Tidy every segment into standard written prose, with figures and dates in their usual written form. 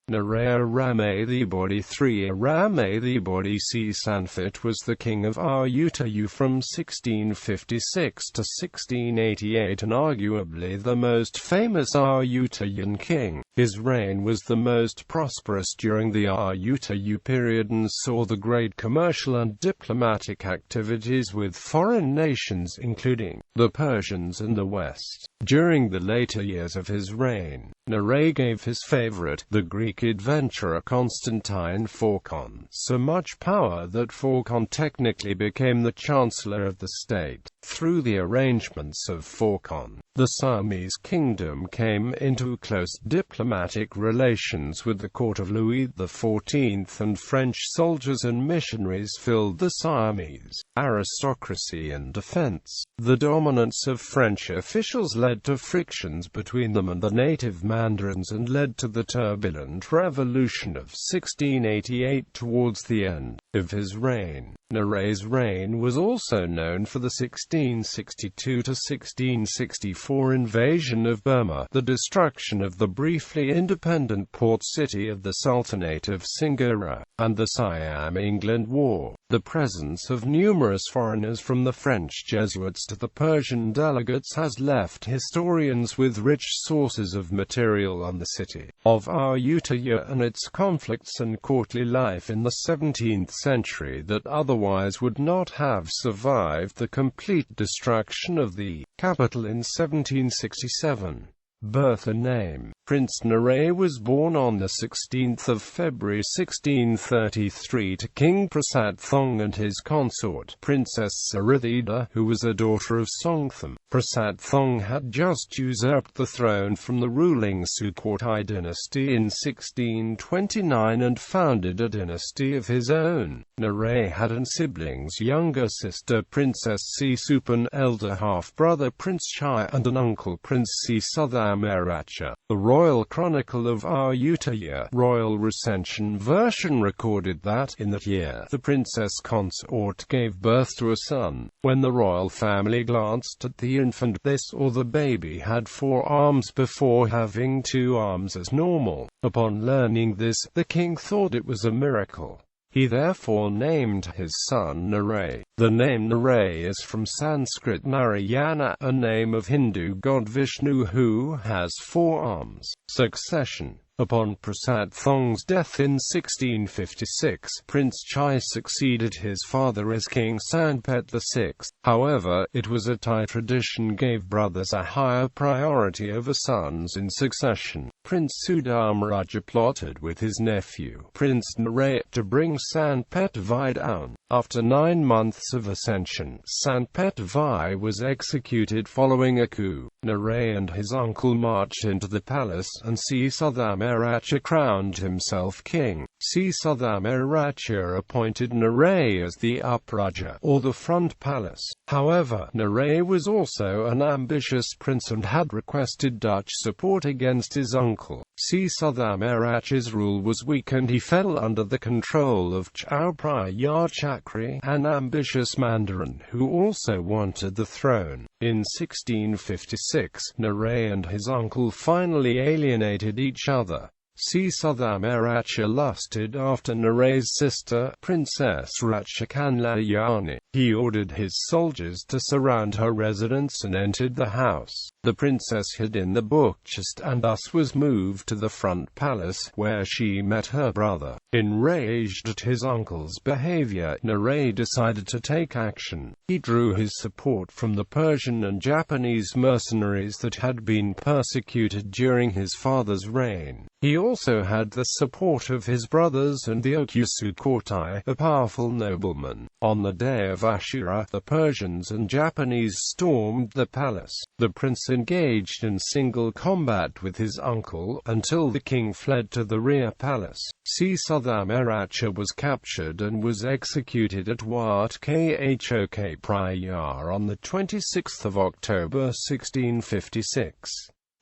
Narai Ramathibodi III. Ramathibodi Si Sanphet was the king of Ayutthaya from 1656 to 1688 and arguably the most famous Ayutthayan king. His reign was the most prosperous during the Ayutthaya period and saw the great commercial and diplomatic activities with foreign nations including the Persians and the West. During the later years of his reign, Narai gave his favorite, the Greek adventurer Constantine Phaulkon, so much power that Phaulkon technically became the chancellor of the state. Through the arrangements of Phaulkon, the Siamese kingdom came into close diplomatic relations with the court of Louis XIV, and French soldiers and missionaries filled the Siamese aristocracy and defense. The dominance of French officials led to frictions between them and the native mandarins and led to the turbulent revolution of 1688 towards the end of his reign. Narai's reign was also known for the 1662 to 1664 invasion of Burma, the destruction of the briefly independent port city of the Sultanate of Singapore, and the Siam-England War. The presence of numerous foreigners from the French Jesuits to the Persian delegates has left historians with rich sources of material on the city of Ayutthaya and its conflicts and courtly life in the 17th century that otherwise would not have survived the complete destruction of the capital in 1767. Birth and name. Prince Narai was born on 16 February 1633 to King Prasadthong and his consort, Princess Ayutthaya, who was a daughter of Songtham. Prasadthong had just usurped the throne from the ruling Sukhothai dynasty in 1629 and founded a dynasty of his own. Narai had an siblings, younger sister Princess Si Sanphet, elder half-brother Prince Chai, and an uncle Prince Si Sanphet. The Royal Chronicle of Ayutthaya, Royal Recension version, recorded that, in that year, the princess consort gave birth to a son. When the royal family glanced at the infant, they saw the baby had 4 arms before having 2 arms as normal. Upon learning this, the king thought it was a miracle. He therefore named his son Narai. The name Narai is from Sanskrit Narayana, a name of Hindu god Vishnu who has 4 arms. Succession. Upon Prasadthong's death in 1656, Prince Chai succeeded his father as King Sanphet VI. However, it was a Thai tradition gave brothers a higher priority over sons in succession. Prince Sudamaraja plotted with his nephew, Prince Narai, to bring Sanphet VI down. After 9 months of ascension, Sanphet VI was executed following a coup. Narai and his uncle marched into the palace, and Si Sanphet crowned himself king. Si Sanphet appointed Narai as the Upraja, or the front palace. However, Narai was also an ambitious prince and had requested Dutch support against his uncle. Si Sanphet's rule was weak and he fell under the control of Chao Phraya Chakri, an ambitious mandarin who also wanted the throne. In 1656, Narai and his uncle finally alienated each other. Si Sanphet lusted after Narai's sister, Princess Ratchakanlayani. He ordered his soldiers to surround her residence and entered the house. The princess hid in the book chest and thus was moved to the front palace, where she met her brother. Enraged at his uncle's behavior, Narai decided to take action. He drew his support from the Persian and Japanese mercenaries that had been persecuted during his father's reign. He also had the support of his brothers and the Sukhothai, a powerful nobleman. On the day of Ashura, the Persians and Japanese stormed the palace. The prince engaged in single combat with his uncle, until the king fled to the rear palace. Si Sanphet was captured and was executed at Wat Khok Prayar on 26 October 1656.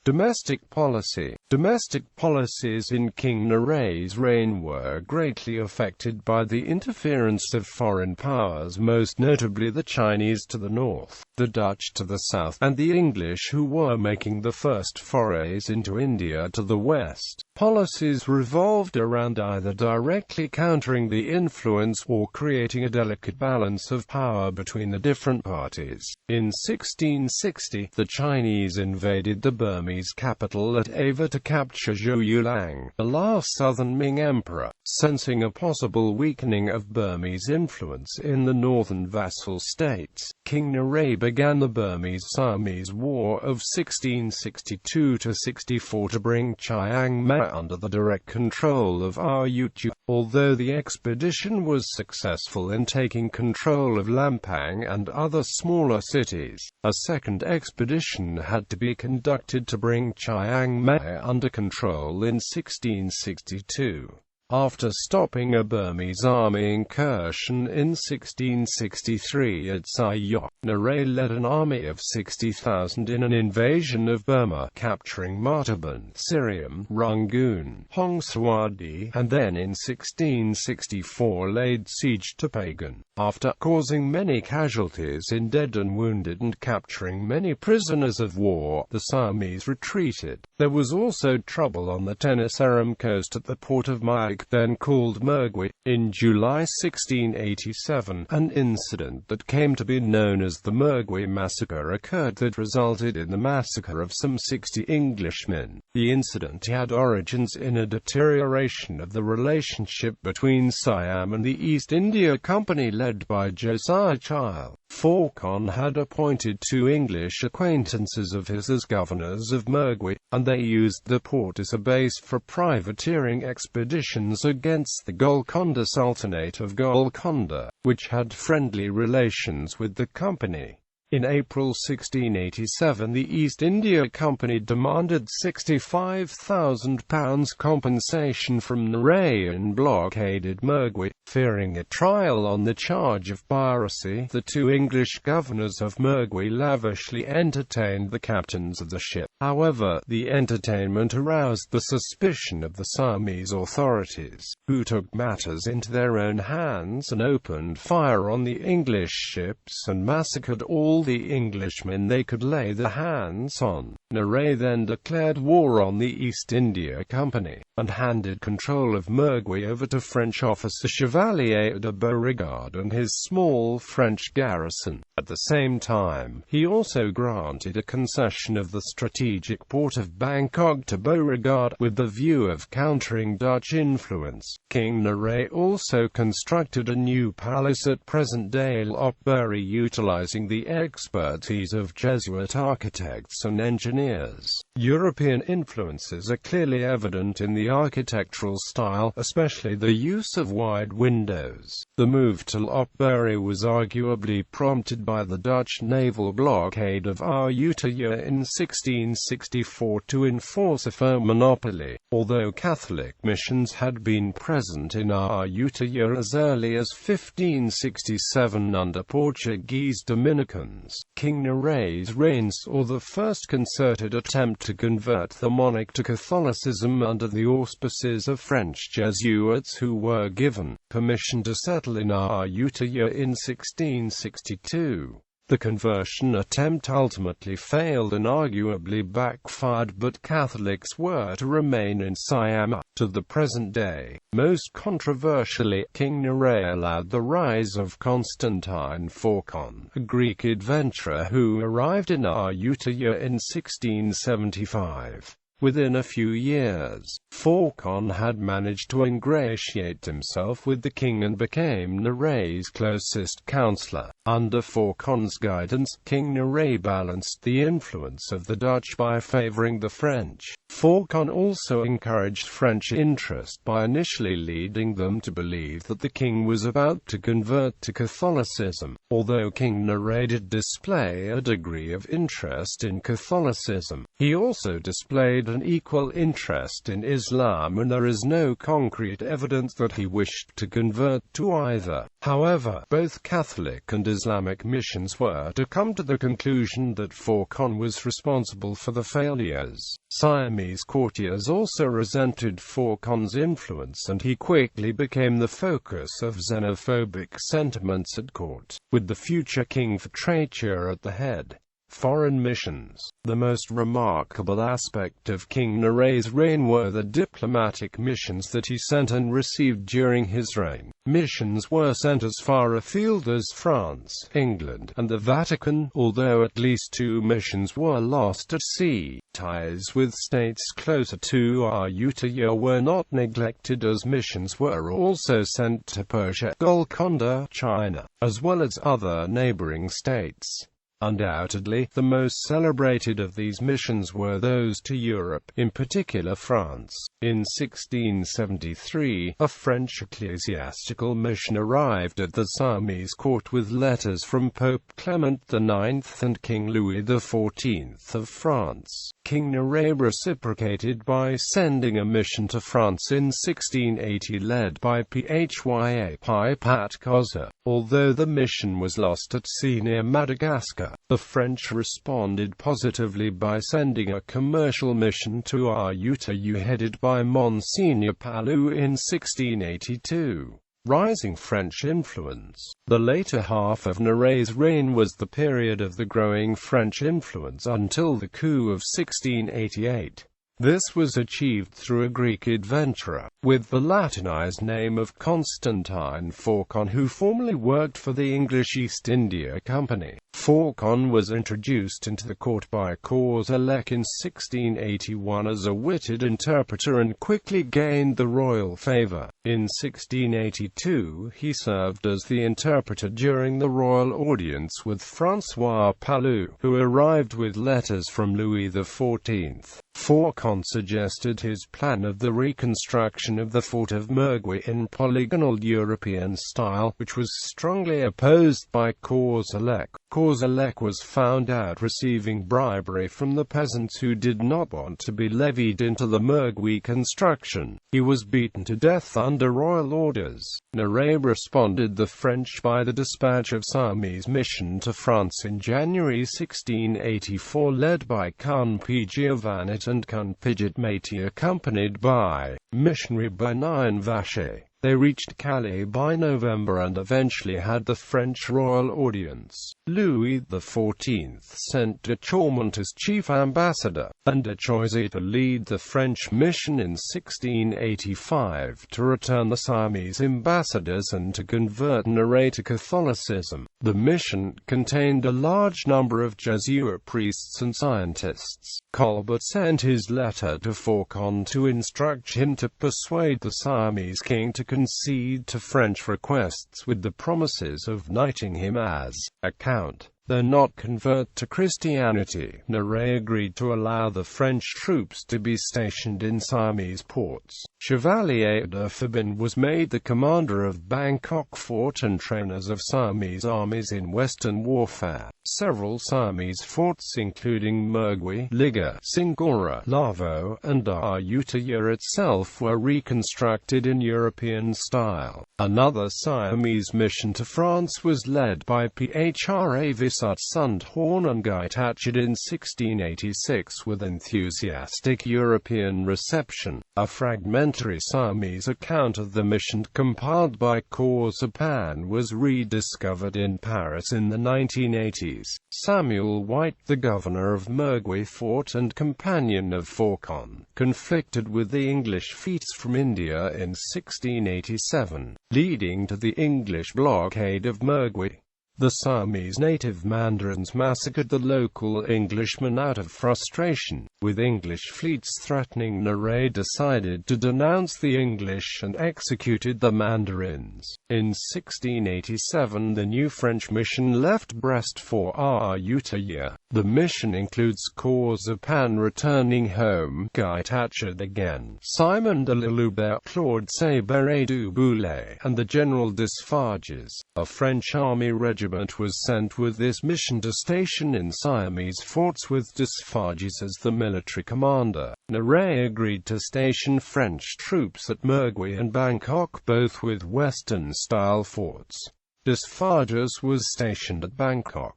Domestic policy. Domestic policies in King Narai's reign were greatly affected by the interference of foreign powers, most notably the Chinese to the north, the Dutch to the south, and the English, who were making the first forays into India to the west. Policies revolved around either directly countering the influence or creating a delicate balance of power between the different parties. In 1660, the Chinese invaded the Burmese capital at Ava to capture Zhou Yulang, the last southern Ming emperor. Sensing a possible weakening of Burmese influence in the northern vassal states, King Narai began the Burmese-Siamese War of 1662–64 to bring Chiang Mai under the direct control of Ayutthaya. Although the expedition was successful in taking control of Lampang and other smaller cities, a second expedition had to be conducted to bring Chiang Mai under control in 1662. After stopping a Burmese army incursion in 1663 at Sayok, Narai led an army of 60,000 in an invasion of Burma, capturing Martaban, Siriam, Rangoon, Hongsawadi, and then in 1664 laid siege to Pagan. After causing many casualties in dead and wounded and capturing many prisoners of war, the Siamese retreated. There was also trouble on the Tenasserim coast at the port of Mai, then called Mergui. In July 1687, an incident that came to be known as the Mergui Massacre occurred that resulted in the massacre of some 60 Englishmen. The incident had origins in a deterioration of the relationship between Siam and the East India Company led by Josiah Child. Phaulkon had appointed 2 English acquaintances of his as governors of Mergui, and they used the port as a base for privateering expeditions against the Golconda Sultanate of Golconda, which had friendly relations with the company. In April 1687 the East India Company demanded £65,000 compensation from Narai and blockaded Mergui. Fearing a trial on the charge of piracy, the 2 English governors of Mergui lavishly entertained the captains of the ship. However, the entertainment aroused the suspicion of the Siamese authorities, who took matters into their own hands and opened fire on the English ships and massacred all the Englishmen they could lay their hands on. Narai then declared war on the East India Company, and handed control of Mergui over to French officer Chevalier de Beauregard and his small French garrison. At the same time, he also granted a concession of the strategic port of Bangkok to Beauregard, with the view of countering Dutch influence. King Narai also constructed a new palace at present-day Lopburi utilizing the expertise of Jesuit architects and engineers. European influences are clearly evident in the architectural style, especially the use of wide windows. The move to Lopburi was arguably prompted by the Dutch naval blockade of Ayutthaya in 1664 to enforce a firm monopoly. Although Catholic missions had been present in Ayutthaya as early as 1567 under Portuguese Dominicans, King Narai's reign saw the first concerted attempt to convert the monarch to Catholicism under the auspices of French Jesuits, who were given permission to settle in Ayutthaya in 1662. The conversion attempt ultimately failed and arguably backfired, but Catholics were to remain in Siam to the present day. Most controversially, King Narai allowed the rise of Constantine Phaulkon, a Greek adventurer who arrived in Ayutthaya in 1675. Within a few years, Phaulkon had managed to ingratiate himself with the king and became Narai's closest counselor. Under Phaulkon's guidance, King Narai balanced the influence of the Dutch by favoring the French. Phaulkon also encouraged French interest by initially leading them to believe that the king was about to convert to Catholicism. Although King Narai did display a degree of interest in Catholicism, he also displayed an equal interest in Islam, and there is no concrete evidence that he wished to convert to either. However, both Catholic and Islamic missions were to come to the conclusion that Phaulkon was responsible for the failures. Siamese courtiers also resented Phaulkon's influence, and he quickly became the focus of xenophobic sentiments at court, with the future king for traitor at the head. Foreign missions. The most remarkable aspect of King Narai's reign were the diplomatic missions that he sent and received during his reign. Missions were sent as far afield as France, England, and the Vatican, although at least 2 missions were lost at sea. Ties with states closer to Ayutthaya were not neglected, as missions were also sent to Persia, Golconda, China, as well as other neighboring states. Undoubtedly, the most celebrated of these missions were those to Europe, in particular France. In 1673, a French ecclesiastical mission arrived at the Siamese court with letters from Pope Clement IX and King Louis XIV of France. King Narai reciprocated by sending a mission to France in 1680 led by Phya Pat Koza. Although the mission was lost at sea near Madagascar, the French responded positively by sending a commercial mission to Ayutthaya headed by Monsignor Palou in 1682. Rising French influence. The later half of Narai's reign was the period of the growing French influence until the coup of 1688. This was achieved through a Greek adventurer, with the Latinized name of Constantine Phaulkon, who formerly worked for the English East India Company. Phaulkon was introduced into the court by Clestur in 1681 as a witted interpreter and quickly gained the royal favor. In 1682, he served as the interpreter during the royal audience with François Palou, who arrived with letters from Louis XIV. Phaulkon suggested his plan of the reconstruction of the fort of Mergui in polygonal European style, which was strongly opposed by Clestur. Clestur was found out receiving bribery from the peasants who did not want to be levied into the Mergui construction. He was beaten to death under royal orders. Narai responded the French by the dispatch of Siamese mission to France in January 1684, led by Count Giovannet and Count Pidget Métis, accompanied by missionary Benin Vacher. They reached Calais by November and eventually had the French royal audience. Louis XIV sent de Chaumont as chief ambassador, and de Choisy to lead the French mission in 1685 to return the Siamese ambassadors and to convert Narai to Catholicism. The mission contained a large number of Jesuit priests and scientists. Colbert sent his letter to Phaulkon to instruct him to persuade the Siamese king to concede to French requests with the promises of knighting him as a count, though not convert to Christianity. Narai agreed to allow the French troops to be stationed in Siamese ports. Chevalier de Fabin was made the commander of Bangkok fort and trainers of Siamese armies in Western warfare. Several Siamese forts including Mergui, Liga, Singora, Lavo, and Ayutthaya itself were reconstructed in European style. Another Siamese mission to France was led by Phra Visat Sundhorn and Guy Tatchett in 1686 with enthusiastic European reception. A fragmentary Siamese account of the mission compiled by Clestur was rediscovered in Paris in the 1980s. Samuel White, the governor of Mergui Fort and companion of Phaulkon, conflicted with the English fleets from India in 1687, leading to the English blockade of Mergui. The Siamese native Mandarins massacred the local Englishmen out of frustration. With English fleets threatening, Narai decided to denounce the English and executed the Mandarins. In 1687, the new French mission left Brest for Ayutthaya. The mission includes Corsipan returning home, Guy Tatchard again, Simon de Laloubert, Claude Saberet du Boulay, and the General Desfarges. A French army regiment was sent with this mission to station in Siamese forts with Desfarges as the military commander. Narai agreed to station French troops at Mergui and Bangkok, both with Western-style forts. Desfarges was stationed at Bangkok.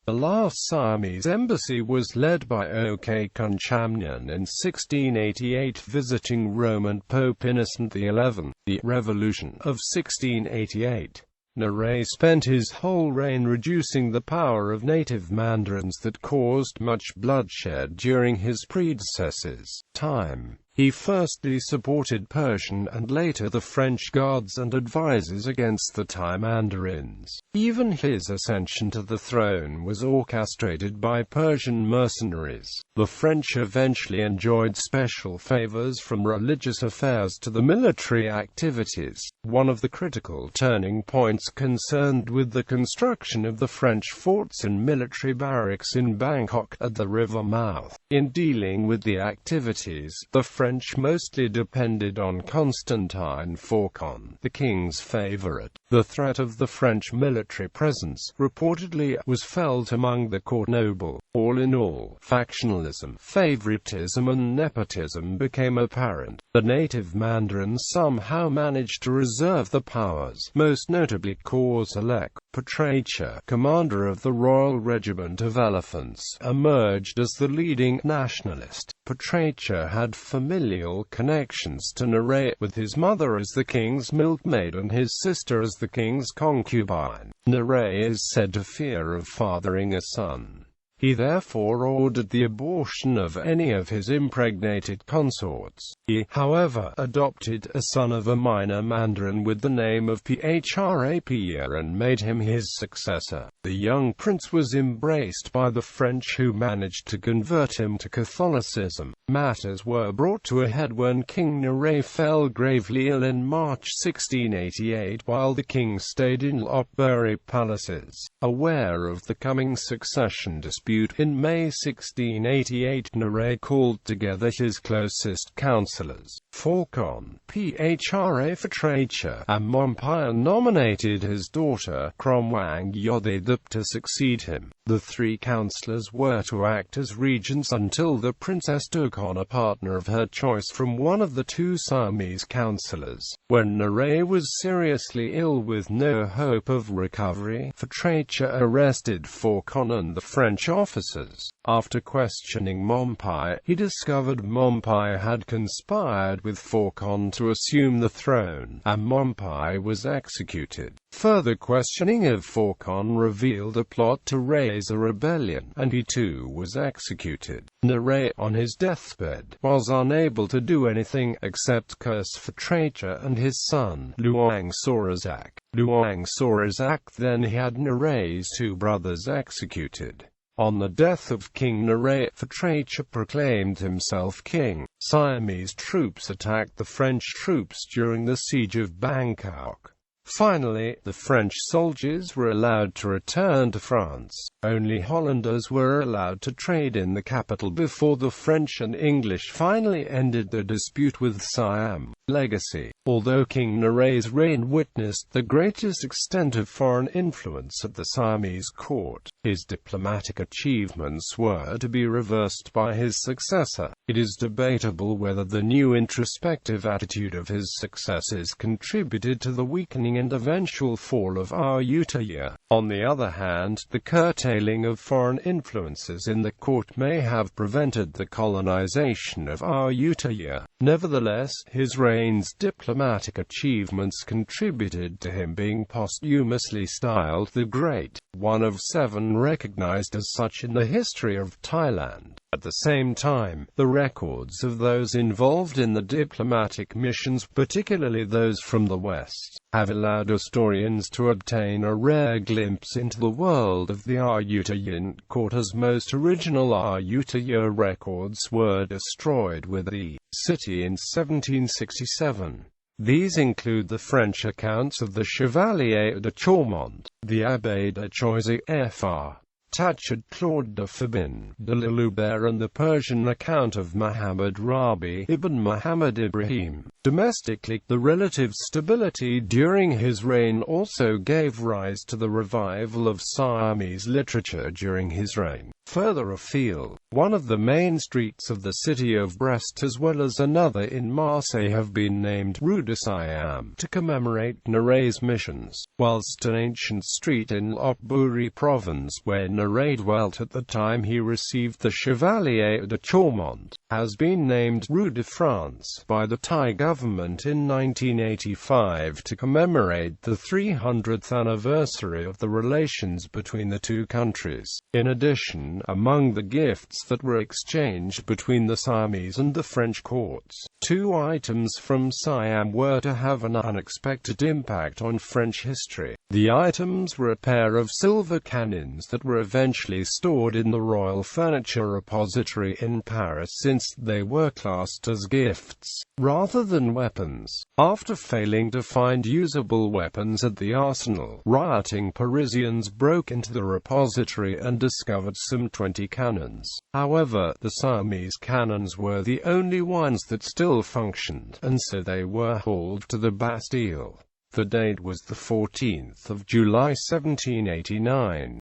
The last Siamese embassy was led by OK Kunchamnyan in 1688, visiting Rome and Pope Innocent XI. The Revolution of 1688. Narai spent his whole reign reducing the power of native mandarins that caused much bloodshed during his predecessors' time. He firstly supported Persian and later the French guards and advisors against the Thai mandarins. Even his ascension to the throne was orchestrated by Persian mercenaries. The French eventually enjoyed special favors from religious affairs to the military activities. One of the critical turning points concerned with the construction of the French forts and military barracks in Bangkok at the river mouth. In dealing with the activities, the French mostly depended on Constantine Phaulkon, the king's favorite. The threat of the French military presence, reportedly, was felt among the court noble. All in all, factionalism, favoritism and nepotism became apparent. The native mandarins somehow managed to reserve the powers, most notably Korselek Patracha, commander of the Royal Regiment of Elephants, emerged as the leading nationalist. Patracha had familial connections to Narai, with his mother as the king's milkmaid and his sister as the king's concubine. Narai is said to fear of fathering a son. He therefore ordered the abortion of any of his impregnated consorts. He, however, adopted a son of a minor mandarin with the name of Phrapia and made him his successor. The young prince was embraced by the French, who managed to convert him to Catholicism. Matters were brought to a head when King Narai fell gravely ill in March 1688 while the king stayed in Lopburi palaces. Aware of the coming succession dispute in May 1688, Narai called together his closest councillors, Phaulkon, Patracha, and Mompai, nominated his daughter, Kromwang Yodhidip, to succeed him. The three councillors were to act as regents until the princess took on a partner of her choice from one of the two Siamese councillors. When Narai was seriously ill with no hope of recovery, Patracha arrested Phaulkon and the French officers. After questioning Mompai, he discovered Mompai had conspired with Phaulkon to assume the throne, and Mompai was executed. Further questioning of Phaulkon revealed a plot to raise a rebellion, and he too was executed. Narai, on his deathbed, was unable to do anything except curse Patracha and his son, Luang Sorazak. Luang Sorazak then had Narai's two brothers executed. On the death of King Narai, Patracha proclaimed himself king. Siamese troops attacked the French troops during the siege of Bangkok. Finally, the French soldiers were allowed to return to France. Only Hollanders were allowed to trade in the capital before the French and English finally ended the dispute with Siam. Legacy. Although King Narai's reign witnessed the greatest extent of foreign influence at the Siamese court, his diplomatic achievements were to be reversed by his successor. It is debatable whether the new introspective attitude of his successors contributed to the weakening and eventual fall of Ayutthaya. On the other hand, the curtailing of foreign influences in the court may have prevented the colonization of Ayutthaya. Nevertheless, his reign's diplomatic achievements contributed to him being posthumously styled the Great, one of 7 recognized as such in the history of Thailand. At the same time, the records of those involved in the diplomatic missions, particularly those from the West, have allowed historians to obtain a rare glimpse into the world of the Ayutthayan court, as most original Ayutthaya records were destroyed with the city in 1767. These include the French accounts of the Chevalier de Chaumont, the Abbé de Choisy Fr. Tachad Claude de Fabin, de Lalubert, and the Persian account of Muhammad Rabi ibn Muhammad Ibrahim. Domestically, the relative stability during his reign also gave rise to the revival of Siamese literature during his reign. Further afield, one of the main streets of the city of Brest as well as another in Marseille have been named Rue de Siam to commemorate Narai's missions, whilst an ancient street in Lopburi province, where Narai dwelt at the time he received the Chevalier de Chaumont, has been named Rue de France by the Thai government in 1985 to commemorate the 300th anniversary of the relations between the two countries. In addition, among the gifts that were exchanged between the Siamese and the French courts, 2 items from Siam were to have an unexpected impact on French history. The items were a pair of silver cannons that were eventually stored in the Royal Furniture Repository in Paris since they were classed as gifts, rather than weapons. After failing to find usable weapons at the arsenal, rioting Parisians broke into the repository and discovered some 20 cannons. However, the Siamese cannons were the only ones that still functioned, and so they were hauled to the Bastille. The date was the 14th of July 1789.